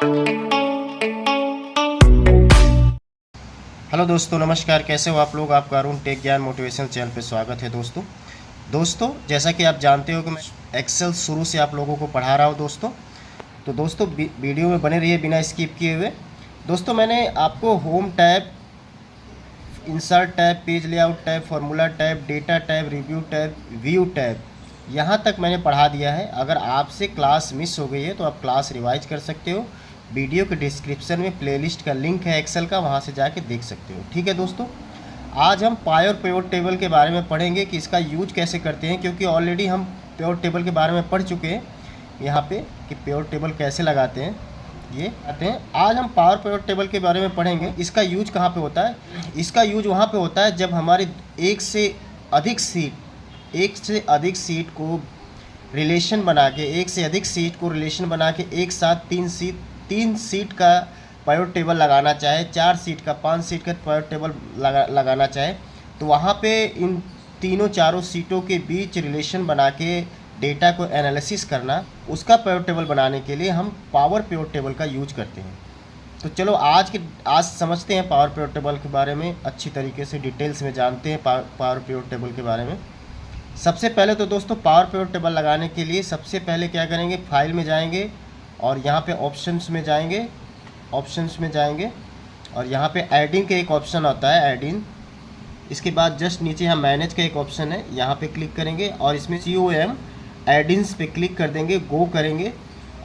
Hello दोस्तों, नमस्कार। कैसे हो आप लोग? आपका अरुण टेक ज्ञान मोटिवेशनल चैनल पे स्वागत है। दोस्तों जैसा कि आप जानते हो कि मैं एक्सेल शुरू से आप लोगों को पढ़ा रहा हूँ दोस्तों वीडियो में बने रहिए बिना स्किप किए हुए। दोस्तों मैंने आपको home tab, insert tab, page layout tab, formula tab, data tab, review tab, view tab, यहाँ तक मैंने पढ़ा दिया है। अगर आपसे क्लास मिस हो गई है तो आप क्लास रिवाइज कर सकते हो। वीडियो के डिस्क्रिप्शन में प्लेलिस्ट का लिंक है एक्सेल का, वहाँ से जाके देख सकते हो। ठीक है दोस्तों, आज हम पाई और पिवट टेबल के बारे में पढ़ेंगे कि इसका यूज कैसे करते हैं, क्योंकि ऑलरेडी हम पिवट टेबल के बारे में पढ़ चुके हैं यहाँ पे कि पिवट टेबल कैसे लगाते हैं। ये आते हैं, आज हम पावर पिवट टेबल के बारे में पढ़ेंगे। इसका यूज कहाँ पे होता है? इसका यूज वहाँ पे होता है जब हमारी एक से अधिक सीट को रिलेशन बना के एक साथ तीन सीट का पिवट टेबल लगाना चाहे, 4 सीट का, 5 सीट का पिवट टेबल लगाना चाहे, तो वहाँ पे इन तीनों चारों सीटों के बीच रिलेशन बना के डेटा को एनालिसिस करना, उसका पिवट टेबल बनाने के लिए हम पावर पिवट टेबल का यूज करते हैं। तो चलो आज समझते हैं पावर पिवट टेबल के बारे में, अच्छी तरीके से डिटेल्स में जानते हैं पावर पिवट टेबल के बारे में। सबसे पहले तो दोस्तों पावर पिवट टेबल लगाने के लिए सबसे पहले क्या करेंगे, फाइल में जाएंगे और यहाँ पे ऑप्शंस में जाएंगे और यहाँ पे एडिंग का एक ऑप्शन आता है, एडिंग। इसके बाद जस्ट नीचे यहाँ मैनेज का एक ऑप्शन है, यहाँ पे क्लिक करेंगे और इसमें COM एडिंग्स पे क्लिक कर देंगे, गो करेंगे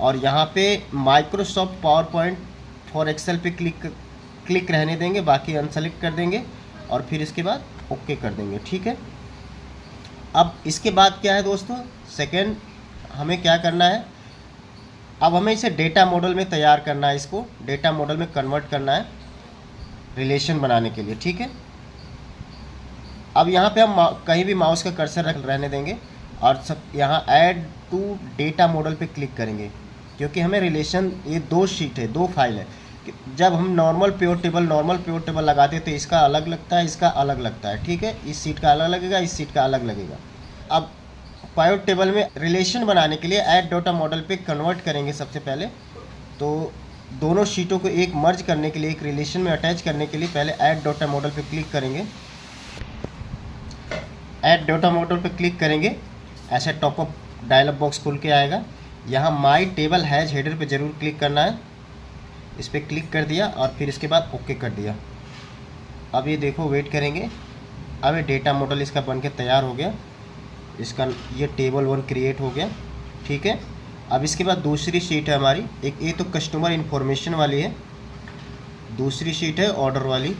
और यहाँ पे Microsoft PowerPoint for Excel पे क्लिक रहने देंगे, बाकी अनसेलेक्ट कर देंगे और फिर इसके बाद ओके कर देंगे। ठीक है, अब इसके बाद क्या है दोस्तों, सेकेंड हमें क्या करना है, अब हमें इसे डेटा मॉडल में तैयार करना है, इसको डेटा मॉडल में कन्वर्ट करना है रिलेशन बनाने के लिए। ठीक है, अब यहाँ पे हम कहीं भी माउस का कर्सर रहने देंगे और सब यहाँ ऐड टू डेटा मॉडल पे क्लिक करेंगे, क्योंकि हमें रिलेशन, ये 2 शीट है, 2 फाइल है। जब हम नॉर्मल पिवट टेबल लगाते हैं तो इसका अलग लगता है, इसका अलग लगता है। ठीक है, इस सीट का अलग लगेगा, इस सीट का अलग लगेगा। अब पिवट टेबल में रिलेशन बनाने के लिए ऐड डेटा मॉडल पे कन्वर्ट करेंगे सबसे पहले। तो दोनों शीटों को एक मर्ज करने के लिए, एक रिलेशन में अटैच करने के लिए पहले ऐड डेटा मॉडल पे क्लिक करेंगे। ऐड डेटा मॉडल पे क्लिक करेंगे, ऐसे टॉपअप डायलॉग बॉक्स खुल के आएगा। यहाँ माई टेबल हैज हेडर पे ज़रूर क्लिक करना है, इस पर क्लिक कर दिया और फिर इसके बाद ओके कर दिया। अब ये देखो, वेट करेंगे। अब ये डेटा मॉडल इसका बन के तैयार हो गया, इसका ये टेबल 1 क्रिएट हो गया। ठीक है, अब इसके बाद दूसरी शीट है हमारी, एक ये तो कस्टमर इन्फॉर्मेशन वाली है, दूसरी शीट है ऑर्डर वाली,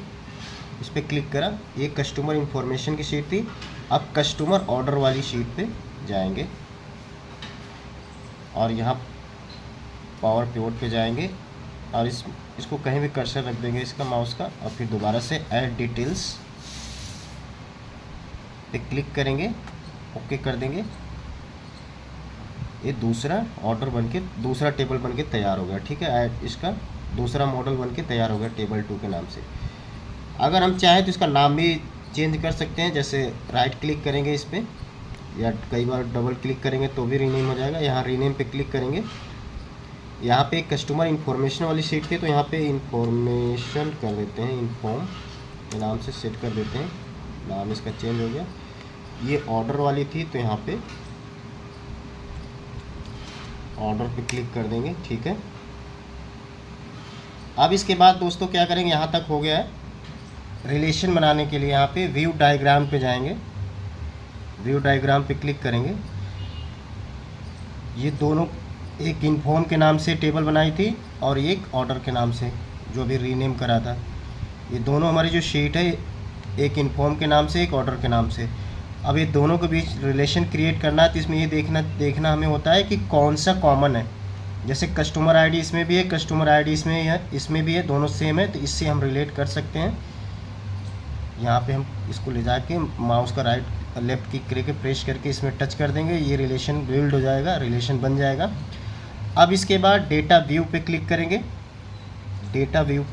इस पर क्लिक करा, ये कस्टमर इन्फॉर्मेशन की शीट थी। अब कस्टमर ऑर्डर वाली शीट पे जाएंगे और यहाँ पावर पिवट पे जाएंगे और इसको कहीं भी कर्सर रख देंगे इसका माउस का, और फिर दोबारा से ऐड डिटेल्स पे क्लिक करेंगे, ओके कर देंगे। ये दूसरा ऑर्डर बनके, दूसरा टेबल बनके तैयार हो गया। ठीक है, इसका दूसरा मॉडल बनके तैयार हो गया टेबल 2 के नाम से। अगर हम चाहें तो इसका नाम भी चेंज कर सकते हैं, जैसे राइट क्लिक करेंगे इस पर, या कई बार डबल क्लिक करेंगे तो भी रीनेम हो जाएगा। यहाँ रीनेम पे क्लिक करेंगे, यहाँ पे कस्टमर इन्फॉर्मेशन वाली शीट थी तो यहाँ पे इन्फॉर्मेशन कर देते हैं, इन्फॉर्म के नाम से सेट कर देते हैं, नाम इसका चेंज हो गया। ये ऑर्डर वाली थी तो यहाँ पे ऑर्डर पे क्लिक कर देंगे। ठीक है, अब इसके बाद दोस्तों क्या करेंगे, यहाँ तक हो गया है। रिलेशन बनाने के लिए यहाँ पे व्यू डायग्राम पे जाएंगे, व्यू डायग्राम पे क्लिक करेंगे। ये दोनों, एक इन्फॉर्म के नाम से टेबल बनाई थी और एक ऑर्डर के नाम से जो अभी रीनेम करा था, ये दोनों हमारी जो शीट है, एक इन्फॉर्म के नाम से, एक ऑर्डर के नाम से। अब ये दोनों के बीच रिलेशन क्रिएट करना है तो इसमें ये देखना हमें होता है कि कौन सा कॉमन है। जैसे कस्टमर आईडी इसमें भी है, कस्टमर आईडी इसमें भी है, दोनों सेम है, तो इससे हम रिलेट कर सकते हैं। यहाँ पे हम इसको ले जाके माउस का राइट लेफ्ट क्लिक करके प्रेस करके इसमें टच कर देंगे, ये रिलेशन बिल्ड हो जाएगा, रिलेशन बन जाएगा। अब इसके बाद डेटा व्यू पे क्लिक करेंगे, डेटा व्यू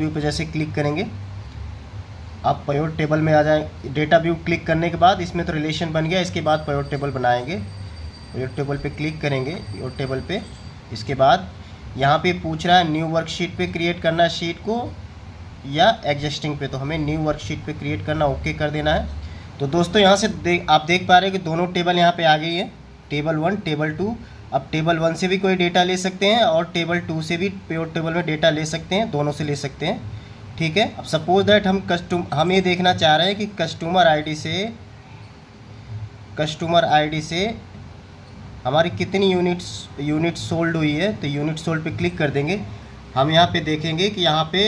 पे जैसे क्लिक करेंगे आप पिवट टेबल में आ जाए। डेटा व्यू क्लिक करने के बाद इसमें तो रिलेशन बन गया, इसके बाद पिवट टेबल बनाएंगे। पिवट टेबल पे क्लिक करेंगे, पिवट टेबल पे इसके बाद यहाँ पे पूछ रहा है न्यू वर्कशीट पे क्रिएट करना है शीट को या एग्जिस्टिंग पे, तो हमें न्यू वर्कशीट पे क्रिएट करना, ओके कर देना है। तो दोस्तों यहाँ से आप देख पा रहे हैं कि दोनों टेबल यहाँ पे आ गई है, टेबल 1 टेबल 2। अब टेबल 1 से भी कोई डेटा ले सकते हैं और टेबल 2 से भी प्योर टेबल में डेटा ले सकते हैं, दोनों से ले सकते हैं, ठीक है। अब सपोज दैट हम ये देखना चाह रहे हैं कि कस्टमर आईडी से हमारी कितनी यूनिट सोल्ड हुई है। तो यूनिट सोल्ड पे क्लिक कर देंगे। हम यहाँ पे देखेंगे कि यहाँ पे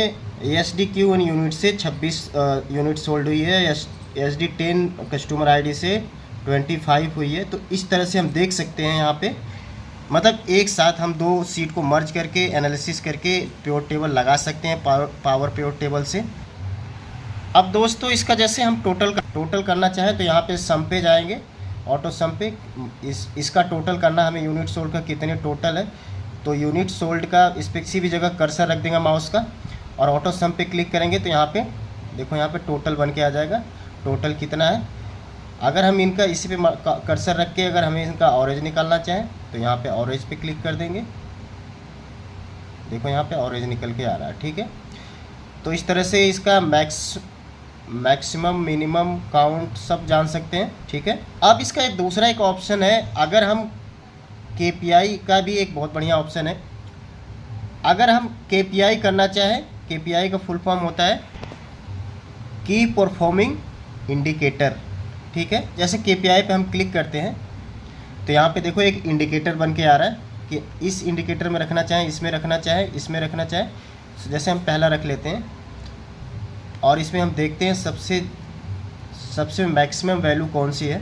SDQ1 यूनिट से 26 यूनिट सोल्ड हुई है, SD10 कस्टमर आईडी से 25 हुई है। तो इस तरह से हम देख सकते हैं यहाँ पे, मतलब एक साथ हम दो सीट को मर्ज करके एनालिसिस करके प्योर टेबल लगा सकते हैं पावर प्योर टेबल से। अब दोस्तों इसका जैसे हम टोटल करना चाहें तो यहाँ पे सम पे जाएंगे, ऑटो सम पे इसका टोटल करना, हमें यूनिट सोल्ड का कितने टोटल है। तो यूनिट सोल्ड का इस पर किसी भी जगह कर्सर रख देंगे माउस का और ऑटो सम पे क्लिक करेंगे तो यहाँ पे देखो, यहाँ पे टोटल बन के आ जाएगा, टोटल कितना है। अगर हम इनका इसी पे कर्सर रख के अगर हमें इनका ऑरेंज निकालना चाहें तो यहाँ पे ऑरेंज पे क्लिक कर देंगे, देखो यहाँ पे ऑरेंज निकल के आ रहा है, ठीक है। तो इस तरह से इसका मैक्सिमम मिनिमम काउंट सब जान सकते हैं, ठीक है। अब इसका एक ऑप्शन है, अगर हम KPI का भी एक बहुत बढ़िया ऑप्शन है। अगर हम KPI करना चाहें, KPI का फुल फॉर्म होता है की परफॉर्मिंग इंडिकेटर, ठीक है। जैसे KPI पे हम क्लिक करते हैं तो यहाँ पे देखो एक इंडिकेटर बन के आ रहा है कि इस इंडिकेटर में रखना चाहें, इसमें रखना चाहें, इसमें रखना चाहें। जैसे हम पहला रख लेते हैं और इसमें हम देखते हैं सबसे मैक्सिमम वैल्यू कौन सी है।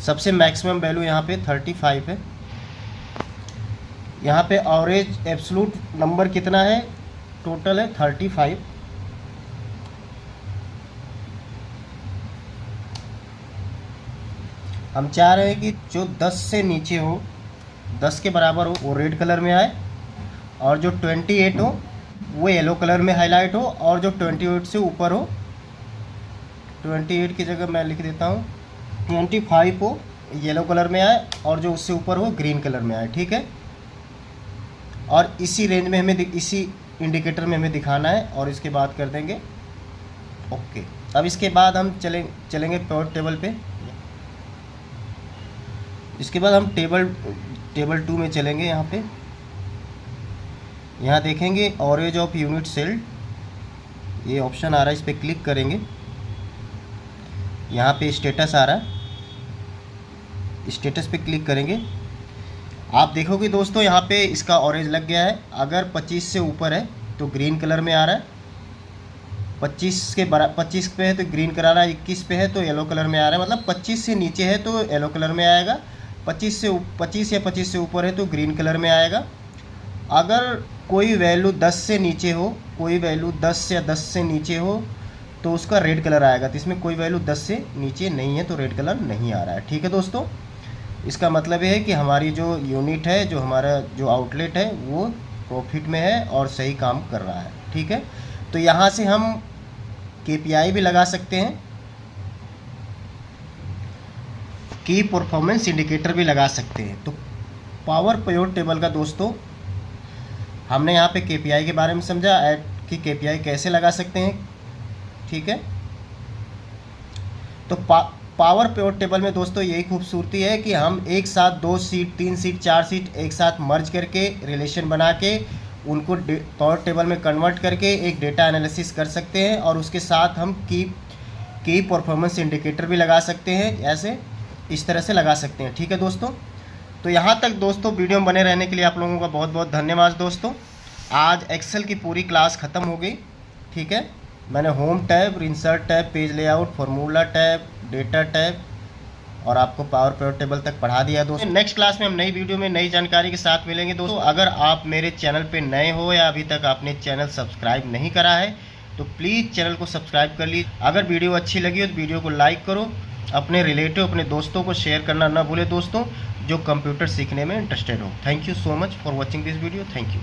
सबसे मैक्सिमम वैल्यू यहाँ पे 35 है। यहाँ पे एवरेज एब्सोल्यूट नंबर कितना है, टोटल है 35। हम चाह रहे हैं कि जो 10 से नीचे हो, 10 के बराबर हो, वो रेड कलर में आए, और जो 28 हो वो येलो कलर में हाईलाइट हो, और जो 28 से ऊपर हो, 28 की जगह मैं लिख देता हूँ 25 हो, येलो कलर में आए, और जो उससे ऊपर हो ग्रीन कलर में आए, ठीक है। और इसी रेंज में हमें इसी इंडिकेटर में हमें दिखाना है, और इसके बाद कर देंगे ओके। अब इसके बाद हम चलेंगे प्योर टेबल पे। इसके बाद हम टेबल 2 में चलेंगे। यहाँ देखेंगे ऑरेंज ऑफ यूनिट सेल्ड, ये ऑप्शन आ रहा है, इस पर क्लिक करेंगे। यहाँ पे स्टेटस आ रहा है, स्टेटस पे क्लिक करेंगे। आप देखोगे दोस्तों यहाँ पे इसका ऑरेंज लग गया है। अगर 25 से ऊपर है तो ग्रीन कलर में आ रहा है, 25 पे है तो ग्रीन कलर आ रहा है, 21 पे है तो येलो कलर में आ रहा है। मतलब 25 से नीचे है तो येलो कलर में आएगा, 25 या 25 से ऊपर है तो ग्रीन कलर में आएगा। अगर कोई वैल्यू 10 से नीचे हो, कोई वैल्यू 10 या 10 से नीचे हो तो उसका रेड कलर आएगा। तो इसमें कोई वैल्यू 10 से नीचे नहीं है तो रेड कलर नहीं आ रहा है, ठीक है दोस्तों। इसका मतलब ये है कि हमारी जो यूनिट है, जो हमारा जो आउटलेट है, वो प्रॉफिट में है और सही काम कर रहा है, ठीक है। तो यहाँ से हम KPI भी लगा सकते हैं, की परफॉर्मेंस इंडिकेटर भी लगा सकते हैं। तो पावर प्योर टेबल का दोस्तों हमने यहाँ पे KPI के बारे में समझा कि KPI कैसे लगा सकते हैं, ठीक है। तो पावर प्योर टेबल में दोस्तों यही खूबसूरती है कि हम एक साथ 2 सीट 3 सीट 4 सीट एक साथ मर्ज करके रिलेशन बना के उनको पावर टेबल में कन्वर्ट करके एक डेटा एनालिसिस कर सकते हैं, और उसके साथ हम की परफॉर्मेंस इंडिकेटर भी लगा सकते हैं, ऐसे इस तरह से लगा सकते हैं, ठीक है दोस्तों। तो यहाँ तक दोस्तों वीडियो में बने रहने के लिए आप लोगों का बहुत बहुत धन्यवाद दोस्तों। आज एक्सेल की पूरी क्लास ख़त्म हो गई, ठीक है। मैंने home tab, insert tab, page layout, formula tab, data tab और आपको पावर प्योर टेबल तक पढ़ा दिया दोस्तों। नेक्स्ट क्लास में हम नई वीडियो में नई जानकारी के साथ मिलेंगे दोस्तों। अगर आप मेरे चैनल पे नए हो या अभी तक आपने चैनल सब्सक्राइब नहीं करा है तो प्लीज़ चैनल को सब्सक्राइब कर लीजिए। अगर वीडियो अच्छी लगी हो तो वीडियो को लाइक करो, अपने रिलेटिव अपने दोस्तों को शेयर करना ना भूले दोस्तों, जो कंप्यूटर सीखने में इंटरेस्टेड हो। Thank you so much for watching this video. Thank you.